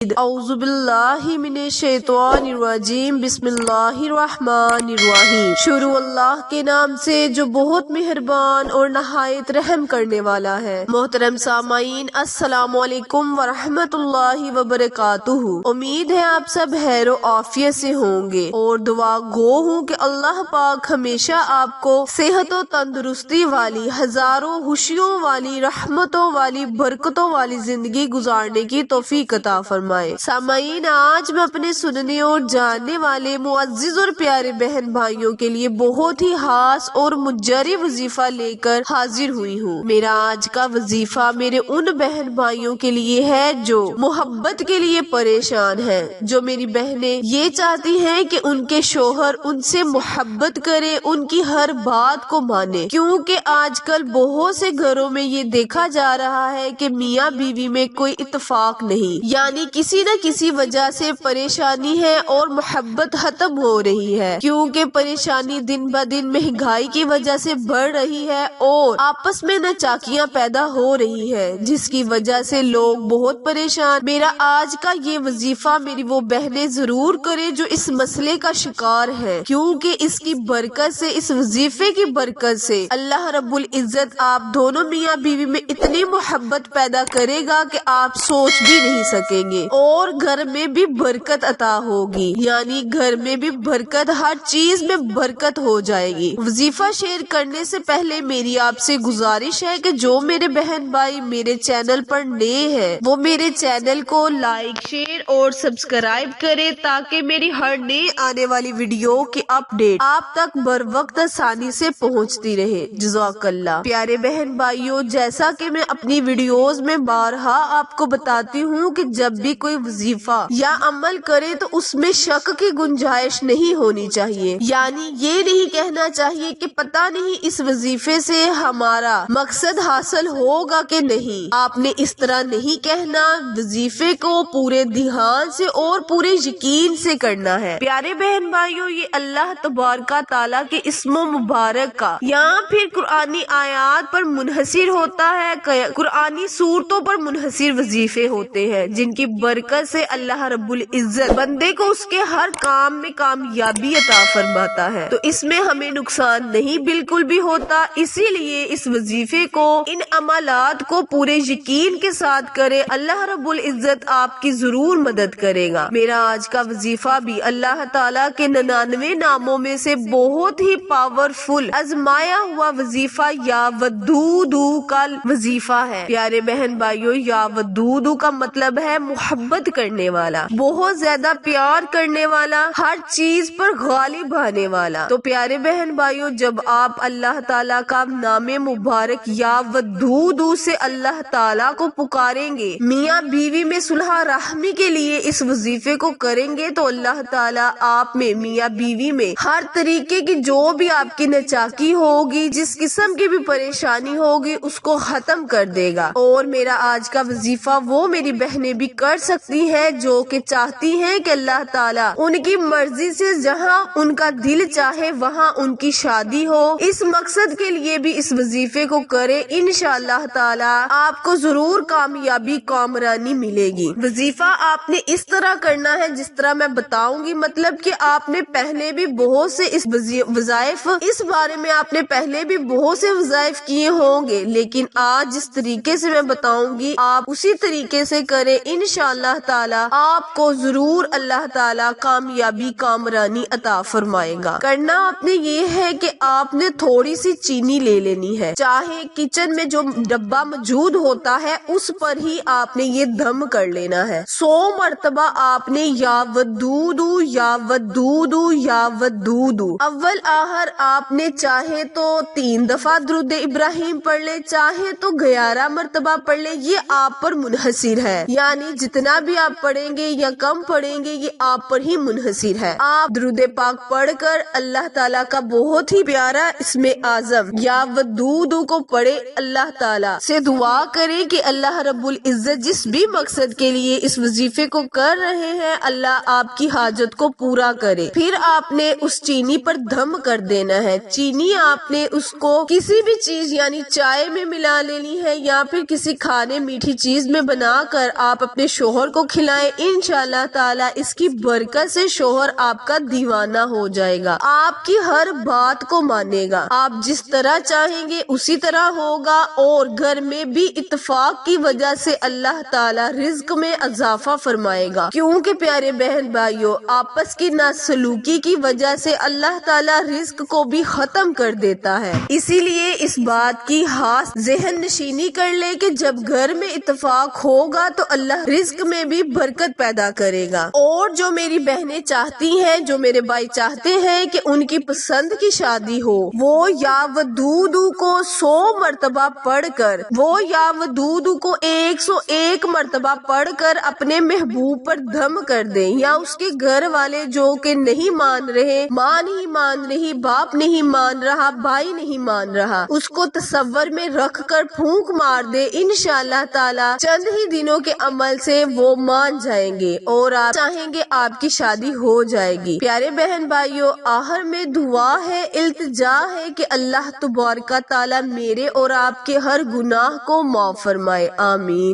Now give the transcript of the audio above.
اعوذ باللہ من الشیطان الرجیم بسم اللہ الرحمن الرحیم۔ شروع اللہ کے نام سے جو بہت مہربان اور نہایت رحم کرنے والا ہے۔ محترم سامعین، السلام علیکم ورحمۃ اللہ وبرکاتہ۔ امید ہے آپ سب خیر و عافیت سے ہوں گے اور دعا گو ہوں کہ اللہ پاک ہمیشہ آپ کو صحت و تندرستی والی، ہزاروں خوشیوں والی، رحمتوں والی، برکتوں والی زندگی گزارنے کی توفیق عطا فرمائے۔ سامعین، آج میں اپنے سننے اور جاننے والے معزز اور پیارے بہن بھائیوں کے لیے بہت ہی خاص اور مجری وظیفہ لے کر حاضر ہوئی ہوں۔ میرا آج کا وظیفہ میرے ان بہن بھائیوں کے لیے ہے جو محبت کے لیے پریشان ہیں، جو میری بہنیں یہ چاہتی ہیں کہ ان کے شوہر ان سے محبت کرے، ان کی ہر بات کو مانے، کیونکہ آج کل بہت سے گھروں میں یہ دیکھا جا رہا ہے کہ میاں بیوی میں کوئی اتفاق نہیں، یعنی کسی نہ کسی وجہ سے پریشانی ہے اور محبت ختم ہو رہی ہے، کیونکہ پریشانی دن بہ دن مہنگائی کی وجہ سے بڑھ رہی ہے اور آپس میں ناچاکیاں پیدا ہو رہی ہے، جس کی وجہ سے لوگ بہت پریشان۔ میرا آج کا یہ وظیفہ میری وہ بہنیں ضرور کرے جو اس مسئلے کا شکار ہے، کیونکہ اس کی برکت سے، اس وظیفے کی برکت سے اللہ رب العزت آپ دونوں میاں بیوی میں اتنی محبت پیدا کرے گا کہ آپ سوچ بھی نہیں سکیں گے، اور گھر میں بھی برکت عطا ہوگی، یعنی گھر میں بھی برکت، ہر چیز میں برکت ہو جائے گی۔ وظیفہ شیئر کرنے سے پہلے میری آپ سے گزارش ہے کہ جو میرے بہن بھائی میرے چینل پر نئے ہیں وہ میرے چینل کو لائک، شیئر اور سبسکرائب کرے تاکہ میری ہر نئے آنے والی ویڈیو کی اپڈیٹ آپ تک بر وقت آسانی سے پہنچتی رہے۔ جزاک اللہ۔ پیارے بہن بھائیوں، جیسا کہ میں اپنی ویڈیوز میں بارہا آپ کو بتاتی ہوں کہ جب بھی کوئی وظیفہ یا عمل کرے تو اس میں شک کی گنجائش نہیں ہونی چاہیے، یعنی یہ نہیں کہنا چاہیے کہ پتہ نہیں اس وظیفے سے ہمارا مقصد حاصل ہوگا کہ نہیں۔ آپ نے اس طرح نہیں کہنا، وظیفے کو پورے دھیان سے اور پورے یقین سے کرنا ہے۔ پیارے بہن بھائیوں، یہ اللہ تبارک تعالیٰ کے اسم و مبارک کا یا پھر قرآنی آیات پر منحصر ہوتا ہے، قرآنی صورتوں پر منحصر وظیفے ہوتے ہیں جن کی برکت سے اللہ رب العزت بندے کو اس کے ہر کام میں کامیابی عطا فرماتا ہے، تو اس میں ہمیں نقصان نہیں بالکل بھی ہوتا۔ اسی لیے اس وظیفے کو، ان عملات کو پورے یقین کے ساتھ کرے، اللہ رب العزت آپ کی ضرور مدد کرے گا۔ میرا آج کا وظیفہ بھی اللہ تعالیٰ کے 99 ناموں میں سے بہت ہی پاورفل آزمایا ہوا وظیفہ یا ودودو کا وظیفہ ہے۔ پیارے بہن بھائیوں، یا ودودو کا مطلب ہے محبت کرنے والا، بہت زیادہ پیار کرنے والا، ہر چیز پر غالب آنے والا۔ تو پیارے بہن بھائیوں، جب آپ اللہ تعالیٰ کا نام مبارک یا ودودو سے اللہ تعالیٰ کو پکاریں گے، میاں بیوی میں صلح رحمی کے لیے اس وظیفے کو کریں گے، تو اللہ تعالیٰ آپ میں، میاں بیوی میں ہر طریقے کی جو بھی آپ کی ناچاکی ہوگی، جس قسم کی بھی پریشانی ہوگی، اس کو ختم کر دے گا۔ اور میرا آج کا وظیفہ وہ میری بہنیں بھی کر سکتی ہیں جو کہ چاہتی ہیں کہ اللہ تعالیٰ ان کی مرضی سے جہاں ان کا دل چاہے وہاں ان کی شادی ہو، اس مقصد کے لیے بھی اس وظیفے کو کرے، انشاءاللہ تعالیٰ آپ کو ضرور کامیابی، کامرانی ملے گی۔ وظیفہ آپ نے اس طرح کرنا ہے جس طرح میں بتاؤں گی، مطلب کہ آپ نے پہلے بھی بہت سے اس وظائف، اس بارے میں آپ نے پہلے بھی بہت سے وظائف کیے ہوں گے، لیکن آج جس طریقے سے میں بتاؤں گی آپ اسی طریقے سے کریں، انشاءاللہ تعالیٰ آپ کو ضرور اللہ تعالیٰ کامیابی، کامرانی عطا فرمائے گا۔ کرنا آپ نے یہ ہے کہ آپ نے تھوڑی سی چینی لے لینی ہے، چاہے کچن میں جو ڈبہ موجود ہوتا ہے اس پر ہی آپ نے یہ دم کر لینا ہے۔ 100 مرتبہ آپ نے یا ودودو یا ودودو یا ودودو، اول آخر آپ نے چاہے تو 3 دفعہ درود ابراہیم پڑھ لے، چاہے تو 11 مرتبہ پڑھ لے، یہ آپ پر منحصر ہے، یعنی جتنا بھی آپ پڑھیں گے یا کم پڑھیں گے یہ آپ پر ہی منحصر ہے۔ آپ درود پاک پڑھ کر اللہ تعالیٰ کا بہت ہی پیارا اسم اعظم یا ودودو کو پڑھے، اللہ تعالیٰ سے دعا کرے کہ اللہ رب العزت جس بھی مقصد کے لیے اس وظیفے کو کر رہے ہیں اللہ آپ کی حاجت کو پورا کرے۔ پھر آپ نے اس چینی پر دم کر دینا ہے۔ چینی آپ نے اس کو کسی بھی چیز یعنی چائے میں ملا لینی ہے یا پھر کسی کھانے میٹھی چیز میں بنا کر آپ اپنے شوہر شوہر کو کھلائیں، انشاءاللہ تعالی اس کی برکت سے شوہر آپ کا دیوانہ ہو جائے گا، آپ کی ہر بات کو مانے گا، آپ جس طرح چاہیں گے اسی طرح ہوگا، اور گھر میں بھی اتفاق کی وجہ سے اللہ تعالی رزق میں اضافہ فرمائے گا، کیونکہ پیارے بہن بھائیوں آپس کی ناسلوکی کی وجہ سے اللہ تعالی رزق کو بھی ختم کر دیتا ہے۔ اسی لیے اس بات کی خاص ذہن نشینی کر لے کہ جب گھر میں اتفاق ہوگا تو اللہ رزق میں بھی برکت پیدا کرے گا۔ اور جو میری بہنیں چاہتی ہیں، جو میرے بھائی چاہتے ہیں کہ ان کی پسند کی شادی ہو، وہ یا ودودو کو 100 مرتبہ پڑھ کر، وہ یا ودودو کو 101 مرتبہ پڑھ کر اپنے محبوب پر دم کر دیں، یا اس کے گھر والے جو کہ نہیں مان رہے، ماں نہیں مان رہی، باپ نہیں مان رہا، بھائی نہیں مان رہا، اس کو تصور میں رکھ کر پھونک مار دے، انشاءاللہ تعالی چند ہی دنوں کے عمل سے وہ مان جائیں گے اور آپ چاہیں گے آپ کی شادی ہو جائے گی۔ پیارے بہن بھائیوں آخر میں دعا ہے، التجا ہے کہ اللہ تبارک تعالی میرے اور آپ کے ہر گناہ کو معاف فرمائے، آمین۔